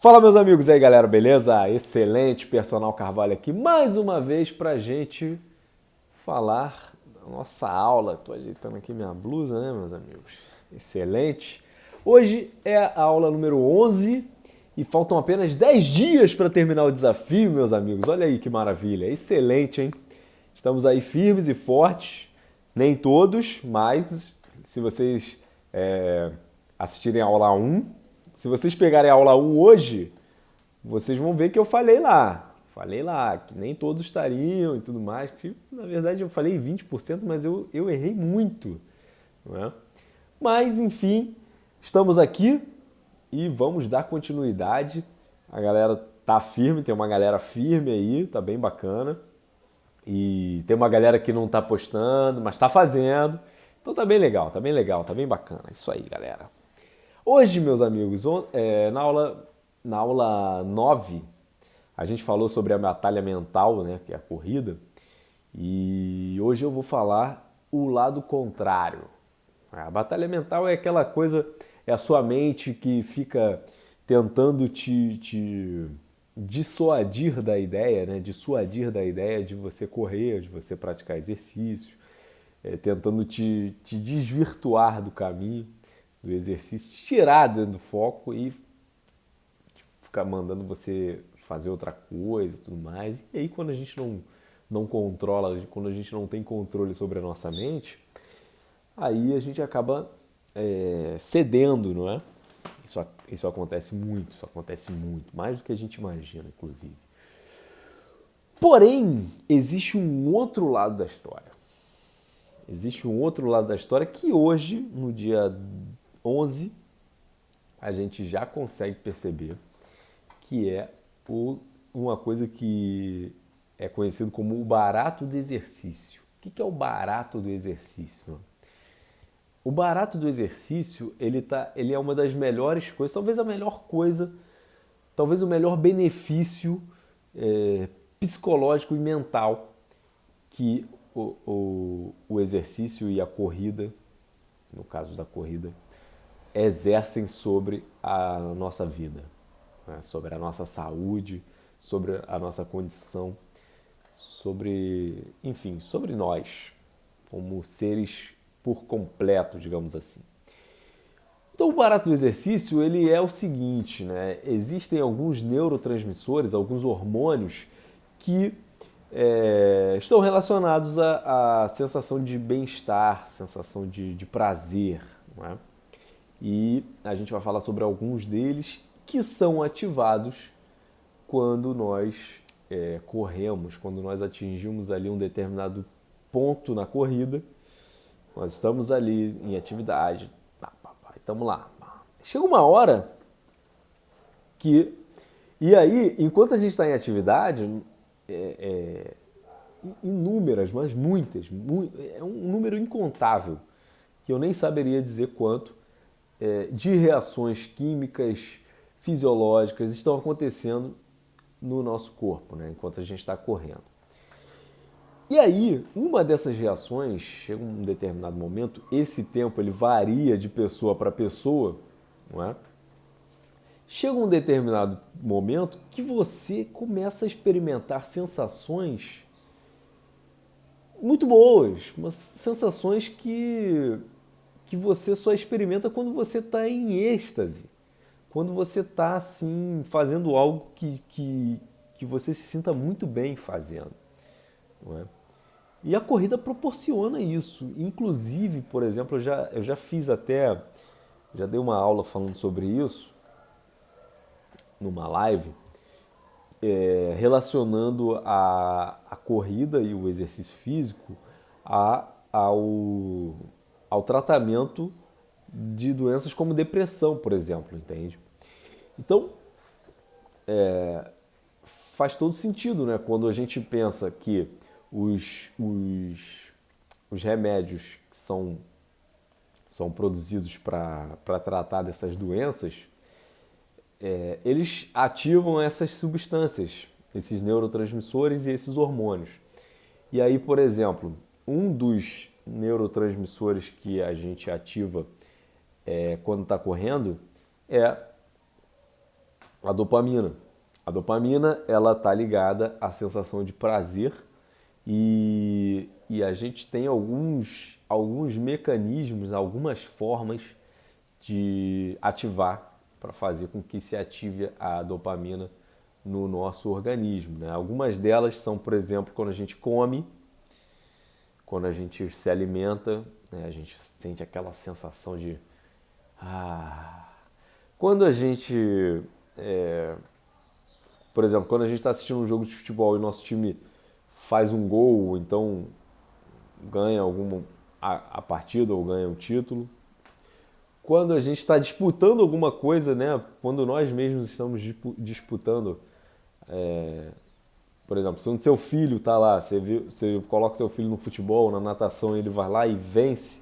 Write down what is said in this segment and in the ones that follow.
Fala meus amigos e aí galera, beleza? Excelente, Personal Carvalho aqui mais uma vez pra gente falar da nossa aula. Tô ajeitando aqui minha blusa, né meus amigos? Excelente. Hoje é a aula número 11 e faltam apenas 10 dias para terminar o desafio, meus amigos. Olha aí que maravilha, excelente, hein? Estamos aí firmes e fortes, nem todos, mas se vocês assistirem a aula 1, se vocês pegarem a aula 1 hoje, vocês vão ver que eu falei lá. Falei lá que nem todos estariam e tudo mais. Que, na verdade, eu falei 20%, mas eu errei muito. Não é? Mas, enfim, estamos aqui e vamos dar continuidade. A galera tá firme, tem uma galera firme aí, tá bem bacana. E tem uma galera que não tá postando, mas tá fazendo. Então tá bem legal, tá bem legal, tá bem bacana. Isso aí, galera. Hoje, meus amigos, na aula 9, a gente falou sobre a batalha mental, né, que é a corrida, e hoje eu vou falar o lado contrário. A batalha mental é aquela coisa, é a sua mente que fica tentando te dissuadir da ideia, né, dissuadir da ideia de você correr, de você praticar exercício, tentando te desvirtuar do caminho do exercício, tirar do foco e ficar mandando você fazer outra coisa e tudo mais. E aí quando a gente não controla, quando a gente não tem controle sobre a nossa mente, aí a gente acaba cedendo, não é? Isso acontece muito, mais do que a gente imagina, inclusive. Porém, existe um outro lado da história. Existe um outro lado da história que hoje, no dia 11, a gente já consegue perceber que é uma coisa que é conhecido como o barato do exercício. O que é o barato do exercício? O barato do exercício, ele é uma das melhores coisas, talvez a melhor coisa, talvez o melhor benefício psicológico e mental que o exercício e a corrida, no caso da corrida, exercem sobre a nossa vida, né? Sobre a nossa saúde, sobre a nossa condição, enfim, sobre nós, como seres por completo, digamos assim. Então, o barato do exercício, ele é o seguinte, né? Existem alguns neurotransmissores, alguns hormônios que estão relacionados à sensação de bem-estar, sensação de prazer, não é? E a gente vai falar sobre alguns deles que são ativados quando nós corremos, quando nós atingimos ali um determinado ponto na corrida, nós estamos ali em atividade, estamos lá. Chega uma hora que, e aí, enquanto a gente está em atividade, inúmeras, mas muitas, é um número incontável, que eu nem saberia dizer quanto, de reações químicas, fisiológicas estão acontecendo no nosso corpo, né, enquanto a gente está correndo. E aí, uma dessas reações, chega um determinado momento, esse tempo ele varia de pessoa para pessoa, não é? Chega um determinado momento que você começa a experimentar sensações muito boas, mas sensações que você só experimenta quando você está em êxtase, quando você está assim fazendo algo que você se sinta muito bem fazendo, não é? E a corrida proporciona isso. Inclusive, por exemplo, eu já fiz até, já dei uma aula falando sobre isso numa live, relacionando a corrida e o exercício físico ao tratamento de doenças como depressão, por exemplo, entende? Então, faz todo sentido, né? Quando a gente pensa que os remédios que são produzidos para tratar dessas doenças, eles ativam essas substâncias, esses neurotransmissores e esses hormônios. E aí, por exemplo, um dos neurotransmissores que a gente ativa quando está correndo é A dopamina. A dopamina, ela tá ligada à sensação de prazer e a gente tem alguns mecanismos, algumas formas de ativar para fazer com que se ative a dopamina no nosso organismo, né? Algumas delas são, por exemplo, quando a gente come, quando a gente se alimenta, né? A gente sente aquela sensação de quando a gente por exemplo, quando a gente está assistindo um jogo de futebol e o nosso time faz um gol, ou então ganha a partida ou ganha o título. Quando a gente está disputando alguma coisa, né? Quando nós mesmos estamos disputando, por exemplo, se o seu filho está lá, você coloca seu filho no futebol, na natação, ele vai lá e vence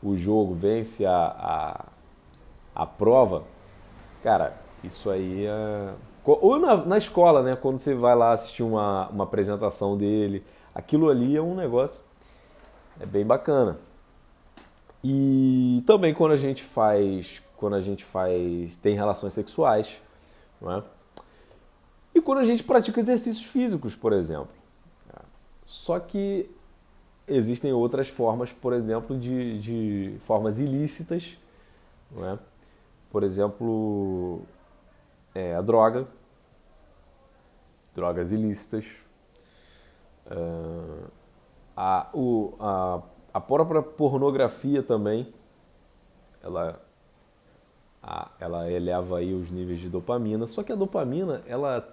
o jogo, vence a prova, cara, isso aí é... Ou na escola, né? Quando você vai lá assistir uma apresentação dele, aquilo ali é um negócio bem bacana. E também tem relações sexuais, não é? E quando a gente pratica exercícios físicos, por exemplo. Só que existem outras formas, por exemplo, de formas ilícitas, não é? Por exemplo, a drogas ilícitas, a própria pornografia também, ela eleva aí os níveis de dopamina. Só que a dopamina, ela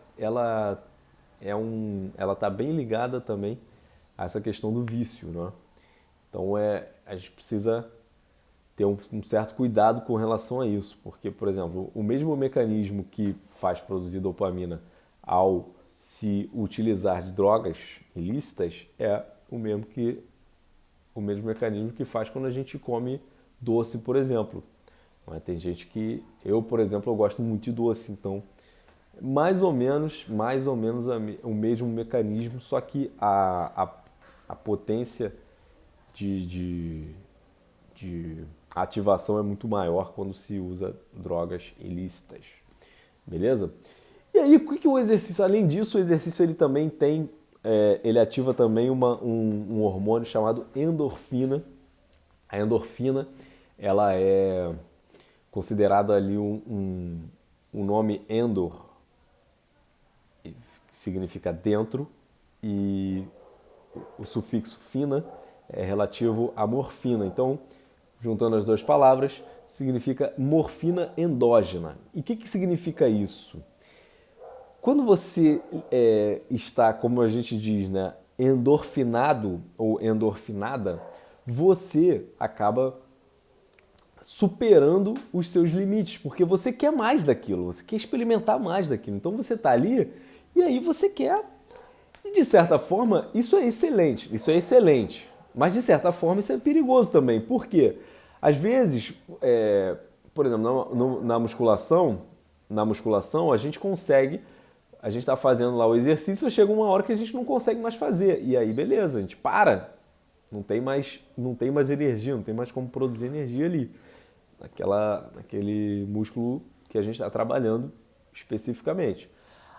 tá bem ligada também a essa questão do vício, né? Então a gente precisa ter um certo cuidado com relação a isso, porque, por exemplo, o mesmo mecanismo que faz produzir dopamina ao se utilizar de drogas ilícitas é o mesmo mecanismo que faz quando a gente come doce, por exemplo. Mas tem gente que... Eu, por exemplo, eu gosto muito de doce, então mais ou menos o mesmo mecanismo, só que a potência de ativação é muito maior quando se usa drogas ilícitas. Beleza? E aí, o que o exercício... Além disso, o exercício ele também tem... ele ativa também um hormônio chamado endorfina. A endorfina, ela é considerada ali um nome endor, que significa dentro, e o sufixo fina é relativo à morfina. Então, juntando as duas palavras, significa morfina endógena. E o que significa isso? Quando você está, como a gente diz, né, endorfinado ou endorfinada, você acaba superando os seus limites, porque você quer mais daquilo, você quer experimentar mais daquilo. Então você está ali e aí você quer. E de certa forma, isso é excelente. Mas de certa forma isso é perigoso também. Por quê? Às vezes, por exemplo, na musculação a gente consegue, a gente está fazendo lá o exercício, chega uma hora que a gente não consegue mais fazer. E aí, beleza, a gente para. Não tem mais energia, não tem mais como produzir energia ali. Naquele músculo que a gente está trabalhando especificamente.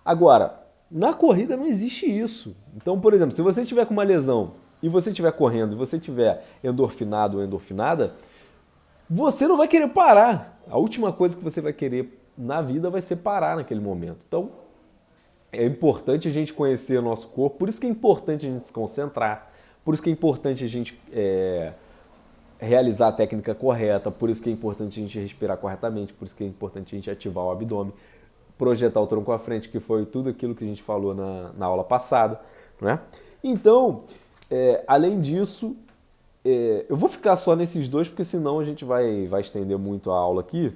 Agora, na corrida não existe isso. Então, por exemplo, se você tiver com uma lesão e você estiver correndo e você estiver endorfinado ou endorfinada, você não vai querer parar. A última coisa que você vai querer na vida vai ser parar naquele momento. Então, é importante a gente conhecer o nosso corpo, por isso que é importante a gente se concentrar, por isso que é importante a gente realizar a técnica correta, por isso que é importante a gente respirar corretamente, por isso que é importante a gente ativar o abdômen, projetar o tronco à frente, que foi tudo aquilo que a gente falou na aula passada, não é? Então, além disso, eu vou ficar só nesses dois, porque senão a gente vai estender muito a aula aqui,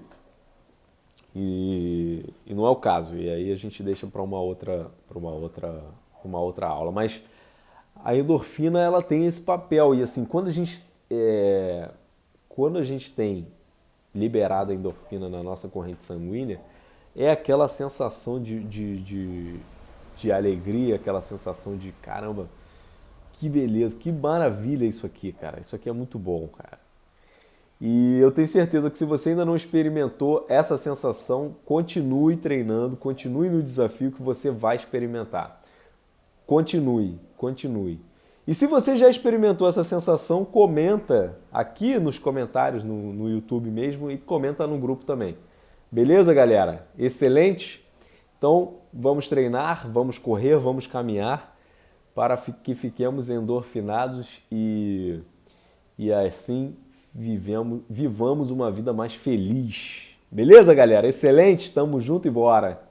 e não é o caso, e aí a gente deixa para uma outra aula. Mas a endorfina, ela tem esse papel, e assim, quando a gente tem liberado a endorfina na nossa corrente sanguínea, é aquela sensação de alegria, aquela sensação de caramba, que beleza, que maravilha isso aqui, cara. Isso aqui é muito bom, cara. E eu tenho certeza que se você ainda não experimentou essa sensação, continue treinando, continue no desafio que você vai experimentar. Continue, continue. E se você já experimentou essa sensação, comenta aqui nos comentários no YouTube mesmo e comenta no grupo também. Beleza, galera? Excelente? Então, vamos treinar, vamos correr, vamos caminhar para que fiquemos endorfinados e assim vivamos uma vida mais feliz. Beleza, galera? Excelente? Tamo junto e bora!